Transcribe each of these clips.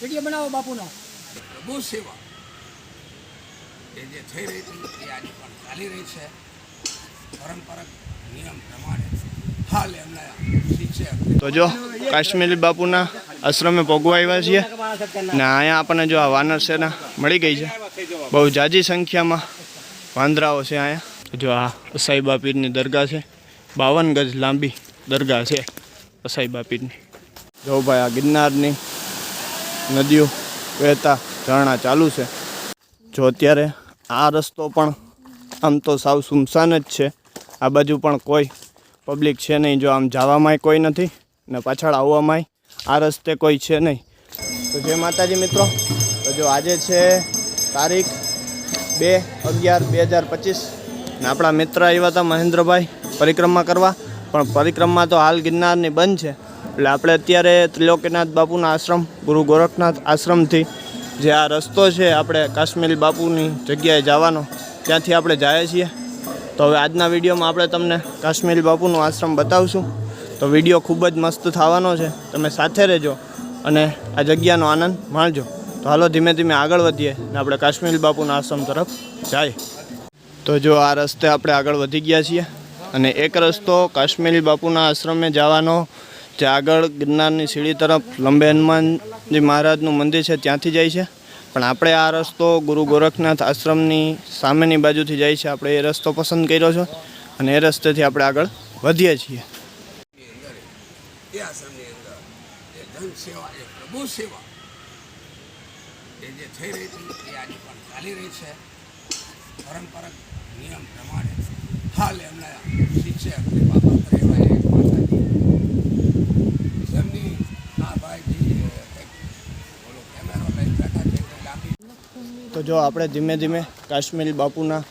Video બનાવો બાપુનો. પ્રભુ સેવા એ જે થઈ રહી હતી એ આજે પણ ચાલી રહી છે. પરંપરાગત નિયમ પ્રમાણે હાલ એમના શિક્ષક તો જો કાશ્મીરી બાપુના આશ્રમે પગવા આવ્યા છીએ ને અહીંયા આપણને જો આ વાનર સેના મળી ગઈ છે. બહુ જાજી સંખ્યામાં વાંદરાઓ છે અહીંયા. જો આ અસાઈબા પીરની દરગાહ છે. 52 ગજ લાંબી દરગાહ છે અસાઈબા પીરની. જો ભાઈ આ ગિરનારની નદીઓ વહેતા ઝરણા ચાલુ છે. જો અત્યારે આ રસ્તો પણ આમ તો સાવ સુમસાન જ છે. આ બાજુ પણ કોઈ પબ્લિક છે નહીં. જો આમ જવામાંય કોઈ નથી ને પાછળ આવવામાંય આ રસ્તે કોઈ છે નહીં. તો જય માતાજી મિત્રો. તો જો આજે છે તારીખ 2/11/2025 ને આપણા મિત્ર આવ્યા હતા મહેન્દ્રભાઈ પરિક્રમા કરવા, પણ પરિક્રમા તો હાલ ગિરનારની બંધ છે. એટલે આપણે અત્યારે ત્રિલોકીનાથ બાપુના આશ્રમ ગુરુ ગોરખનાથ આશ્રમથી જે આ રસ્તો છે આપણે કાશ્મીરી બાપુની જગ્યાએ જવાનો, ત્યાંથી આપણે જઈએ છીએ. તો હવે આજના વિડીયોમાં આપણે તમને કાશ્મીરી બાપુનો આશ્રમ બતાવશું. તો વિડીયો ખૂબ જ મસ્ત થવાનો છે, તમે સાથે રહેજો અને આ જગ્યાનો આનંદ માણજો. તો હાલો ધીમે ધીમે આગળ વધીએ ને આપણે કાશ્મીરી બાપુના આશ્રમ તરફ જાય. તો જો આ રસ્તે આપણે આગળ વધી ગયા છીએ અને એક રસ્તો કાશ્મીરી બાપુના આશ્રમે જવાનો જે આગળ ગિરનારની સીડી તરફ લંબે હનુમાનજી મહારાજનું મંદિર છે ત્યાંથી જાય છે. પણ આપણે આ રસ્તો ગુરુ ગોરખનાથ આશ્રમની સામેની બાજુથી જાય છે. આપણે એ રસ્તો પસંદ કર્યો છે અને એ રસ્તેથી આપણે આગળ વધીએ છીએ. એ આશ્રમની અંદર એ ધન સેવા એ પ્રભુ સેવા એ જે થઈ રહી હતી એ આજે પણ ચાલી રહી છે. પરંપરાગત નિયમ પ્રમાણે હાલ એમના શિક્ષક કૃપાપાત્ર એવા એક માતાજી જેમની આ ભાઈજી બોલો કેમેરો લઈને બેઠા છે એટલે લાંબી. તો જો આપણે ધીમે ધીમે કાશ્મીરી બાપુના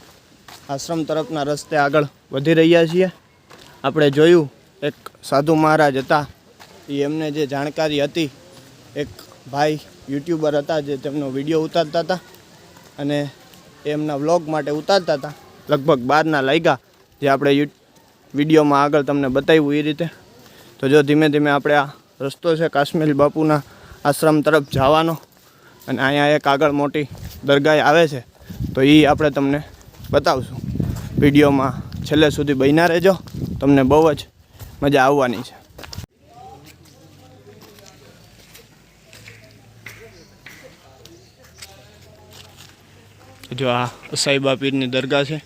આશ્રમ તરફના રસ્તે આગળ વધી રહ્યા છીએ. આપણે જોયું એક સાધુ મહારાજ હતા, એ એમને જે જાણકારી હતી, એક ભાઈ યુટ્યુબર હતા જે તેમનો વિડીયો ઉતારતા હતા અને એમના વ્લોગ માટે ઉતારતા હતા. લગભગ 12 લાગ્યા જે આપણે વિડીયોમાં આગળ તમને બતાવ્યું એ રીતે. તો જો ધીમે ધીમે આપણે આ રસ્તો છે કાશ્મીરી બાપુના આશ્રમ તરફ જવાનો અને અહીંયા એક આગળ મોટી દરગાહ આવે છે, તો એ આપણે તમને બતાવશું. વિડીયોમાં છેલ્લે સુધી બન્યા રહેજો, તમને બહુ જ મજા આવવાની છે. જો આ અસાઈબા પીરની દરગાહ છે.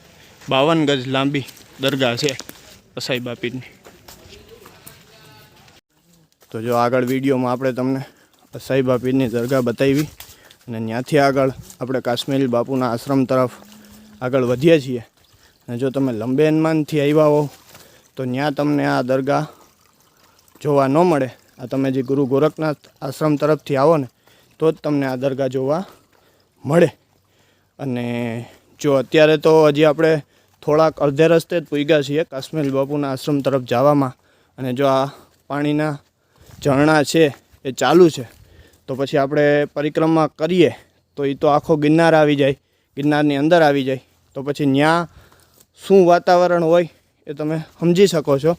52 ગજ લાંબી દરગાહ છે અસાઈબા પીરની. તો જો આગળ વિડીયોમાં આપણે તમને અસાઈબા પીરની દરગાહ બતાવી અને ત્યાંથી આગળ આપણે કાશ્મીરી બાપુના આશ્રમ તરફ આગળ વધીએ છીએ. અને જો તમે લંબે હનુમાનથી આવ્યા હો તો ત્યાં તમને આ દરગાહ જોવા ન મળે. આ તમે જે ગુરુ ગોરખનાથ આશ્રમ તરફથી આવો ને તો જ તમને આ દરગાહ જોવા મળે. અને જો અત્યારે તો હજી આપણે થોડાક અડધે રસ્તે જ પૂગ્યા છીએ કાશ્મીરી બાપુના આશ્રમ તરફ જવામાં. અને જો આ પાણીના ઝરણા છે એ ચાલુ છે, તો પછી આપણે પરિક્રમા કરીએ તો એ તો આખો ગિરનાર આવી જાય, ગિરનારની અંદર આવી જાય. તો પછી ત્યાં શું વાતાવરણ હોય એ તમે સમજી શકો છો.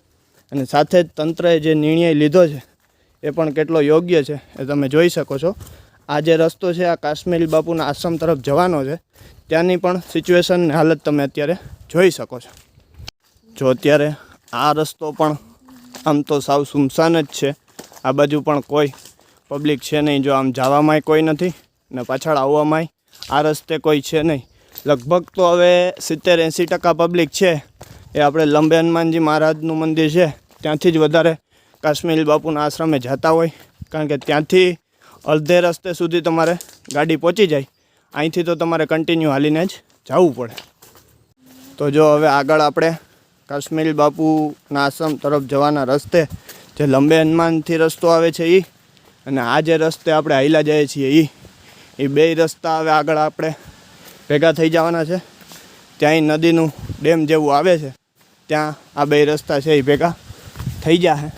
અને સાથે જ તંત્રએ જે નિર્ણય લીધો છે એ પણ કેટલો યોગ્ય છે એ તમે જોઈ શકો છો. આ જે રસ્તો છે આ કાશ્મીરી બાપુના આશ્રમ તરફ જવાનો છે, ત્યાંની પણ સિચ્યુએશન હાલત તમે અત્યારે જોઈ શકો છો. જો અત્યારે આ રસ્તો પણ આમ તો સાવ સુમસાન જ છે. આ બાજુ પણ કોઈ પબ્લિક છે નહીં. જો આમ જવામાંય કોઈ નથી ને પાછળ આવવામાંય આ રસ્તે કોઈ છે નહીં. લગભગ તો હવે 70-80% પબ્લિક છે એ આપણે લંબે હનુમાનજી મહારાજનું મંદિર છે ત્યાંથી જ વધારે કાશ્મીરી બાપુના આશ્રમે જતા હોય, કારણ કે ત્યાંથી અડધે રસ્તે સુધી તમારે ગાડી પહોંચી જાય. અહીંથી તો તમારે કન્ટિન્યુ હાલીને જ જવું પડે. તો જો હવે આગળ આપણે કાશ્મીરી બાપુના આશ્રમ તરફ જવાના રસ્તે જે લંબે હનુમાનથી રસ્તો આવે છે એ અને આ જે રસ્તે આપણે હાલ્યા જઈએ છીએ એ બે રસ્તા હવે આગળ આપણે ભેગા થઈ જવાના છે. ત્યાં નદીનું ડેમ જેવું આવે છે, ત્યાં આ બે રસ્તા છે એ ભેગા થઈ જાય.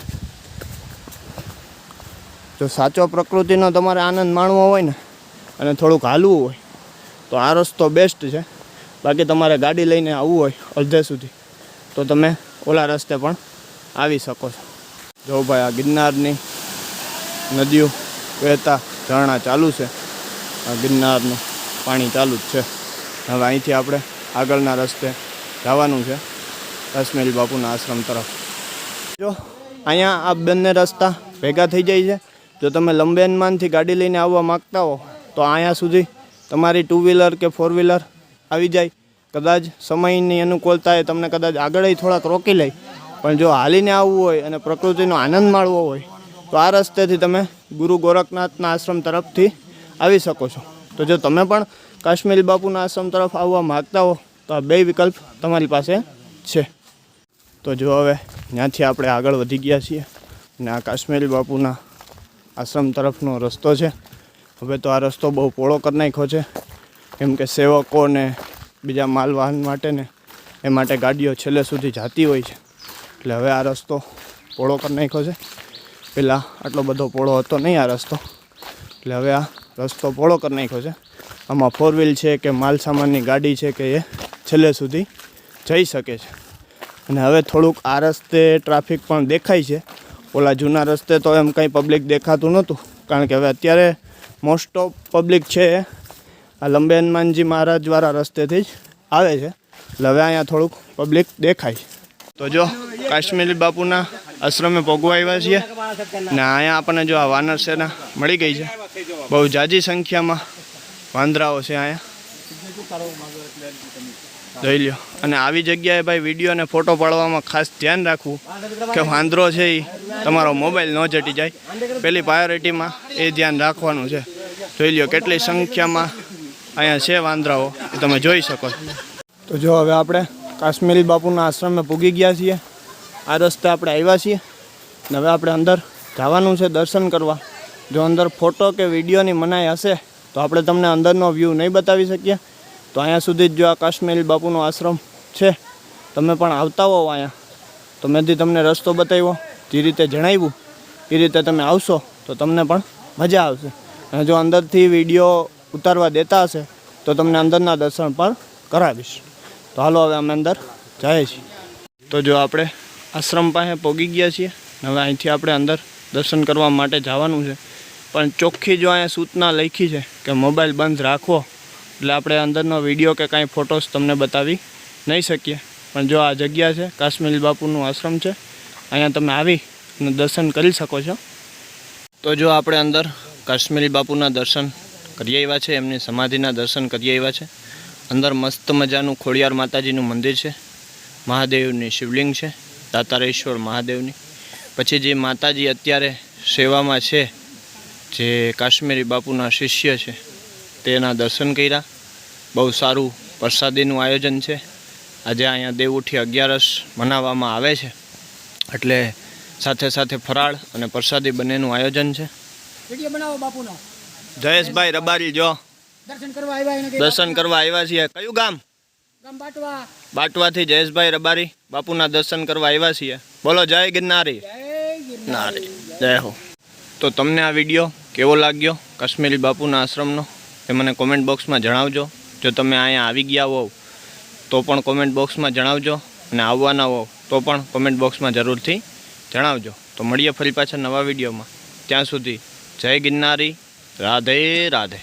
જો સાચો પ્રકૃતિનો તમારે આનંદ માણવો હોય ને અને થોડુંક હાલવું હોય તો આ રસ્તો બેસ્ટ છે. બાકી તમારે ગાડી લઈને આવવું હોય અડધે સુધી તો તમે ઓલા રસ્તે પણ આવી શકો છો. જો ભાઈ આ ગિરનારની નદીઓ વહેતા ઝરણા ચાલુ છે. આ ગિરનારનું પાણી ચાલુ જ છે. હવે અહીંથી આપણે આગળના રસ્તે જવાનું છે કાશ્મીરી બાપુના આશ્રમ તરફ. જો અહીંયા આ બંને રસ્તા ભેગા થઈ જાય છે. જો તમે લંબે હનુમાનથી ગાડી લઈને આવવા માગતા હો તો અહીંયા સુધી તમારી 2 વ્હીલર કે 4 વ્હીલર આવી જાય. કદાચ સમયની અનુકૂળતાએ તમને કદાચ આગળ થોડાક રોકી લે, પણ જો હાલીને આવવું હોય અને પ્રકૃતિનો આનંદ માણવો હોય તો આ રસ્તેથી તમે ગુરુ ગોરખનાથના આશ્રમ તરફથી આવી શકો છો. તો જો તમે પણ કાશ્મીરી બાપુના આશ્રમ તરફ આવવા માગતા હો તો આ 2 વિકલ્પ તમારી પાસે છે. તો જો હવે ત્યાંથી આપણે આગળ વધી ગયા છીએ અને આ કાશ્મીરી બાપુના આશ્રમ તરફનો રસ્તો છે. હવે તો આ રસ્તો બહુ પહોળો કરી નાખ્યો છે, કેમ કે સેવકોને બીજા માલવાહન માટે ને એ માટે ગાડીઓ છેલ્લે સુધી જતી હોય છે. એટલે હવે આ રસ્તો પહોળો કરી નાખ્યો છે. પહેલાં આટલો બધો પહોળો હતો નહીં આ રસ્તો, એટલે હવે આ રસ્તો પહોળો કરી નાખ્યો છે. આમાં 4 વ્હીલ છે કે માલ સામાનની ગાડી છે કે એ છેલ્લે સુધી જઈ શકે છે. અને હવે થોડુંક આ રસ્તે ટ્રાફિક પણ દેખાય છે. ઓલા જૂના રસ્તે તો એમ કંઈ પબ્લિક દેખાતું નહોતું, કારણ કે હવે અત્યારે મોસ્ટ ઓફ પબ્લિક છે આ લંબે હનુમાનજી મહારાજવાળા રસ્તેથી જ આવે છે. એટલે હવે અહીંયા થોડુંક પબ્લિક દેખાય. તો જો કાશ્મીરી બાપુના આશ્રમે પહોંચવા આવ્યા છીએ ને અહીંયા આપણને જો આ વાનર સેના મળી ગઈ છે. બહુ જાજી સંખ્યામાં વાંદરાઓ છે અહીંયા, જોઈ લ્યો. અને આવી જગ્યાએ ભાઈ વિડીયો અને ફોટો પાડવામાં ખાસ ધ્યાન રાખવું કે વાંદરો છે એ તમારો મોબાઈલ ન જટી જાય. પહેલી પ્રાયોરિટીમાં એ ધ્યાન રાખવાનું છે. જોઈ લ્યો કેટલી સંખ્યામાં અહીંયા છે વાંદરાઓ, એ તમે જોઈ શકો છો. તો જો હવે આપણે કાશ્મીરી બાપુના આશ્રમે પૂગી ગયા છીએ. આ રસ્તે આપણે આવ્યા છીએ ને હવે આપણે અંદર જવાનું છે દર્શન કરવા. જો અંદર ફોટો કે વિડીયોની મનાઈ હશે તો આપણે તમને અંદરનો વ્યૂ નહીં બતાવી શકીએ. તો અહીંયા સુધી જ જો આ કાશ્મીરી બાપુનો આશ્રમ છે, તમે પણ આવતા હો અહીંયા તો મેંથી તમને રસ્તો બતાવ્યો, જે રીતે જણાવ્યું એ રીતે તમે આવશો તો તમને પણ મજા આવશે. અને જો અંદરથી વિડીયો ઉતારવા દેતા હશે તો તમને અંદરના દર્શન પણ કરાવીશ. તો હાલો હવે અમે અંદર જઈએ છીએ. તો જો આપણે આશ્રમ પાસે પહોંચી ગયા છીએ. હવે અહીંથી આપણે અંદર દર્શન કરવા માટે જવાનું છે, પણ ચોખ્ખી જો અહીંયા સૂચના લખી છે કે મોબાઈલ બંધ રાખવો, એટલે આપણે અંદરનો વિડીયો કે કાંઈ ફોટોસ તમને બતાવી નહીં શકીએ. પણ જો આ જગ્યા છે કાશ્મીરી બાપુનું આશ્રમ છે, અહીંયા તમે આવી અને દર્શન કરી શકો છો. તો જો આપણે અંદર કાશ્મીરી બાપુના દર્શન કરી આવ્યા છે, એમની સમાધિના દર્શન કરી આવ્યા છે. અંદર મસ્ત મજાનું ખોડિયાર માતાજીનું મંદિર છે, મહાદેવની શિવલિંગ છે, દાતારેશ્વર મહાદેવની. પછી જે માતાજી અત્યારે સેવામાં છે, જે કાશ્મીરી બાપુના શિષ્ય છે, તેના દર્શન કર્યા. બહુ સારું પ્રસાદીનું આયોજન છે. આજે અહીંયા દેવઉઠી 11 મનાવવામાં આવે છે, એટલે સાથે સાથે ફરાળ અને પ્રસાદી બંનેનું આયોજન છે. વિડિયો બનાવો બાપુનો. જયેશભાઈ રબારી જો દર્શન કરવા આવ્યા છીએ. કયું ગામ? ગામ બાટવા. બાટવાથી જયેશભાઈ રબારી બાપુના દર્શન કરવા આવ્યા છીએ. બોલો જય ગિરનારી. જય ગિરનારી. જય હો. તો તમને આ વિડીયો કેવો લાગ્યો કાશ્મીરી બાપુના આશ્રમનો એ મને કોમેન્ટ બોક્સમાં જણાવજો. જો તમે અહીંયા આવી ગયા હોવ તો પણ કોમેન્ટ બોક્સમાં જણાવજો, અને આવવાના હોવ તો પણ કોમેન્ટ બોક્સમાં જરૂરથી જણાવજો. તો મળીએ ફરી પાછા નવા વિડીયોમાં. ત્યાં સુધી જય ગિરનારી. રાધે રાધે.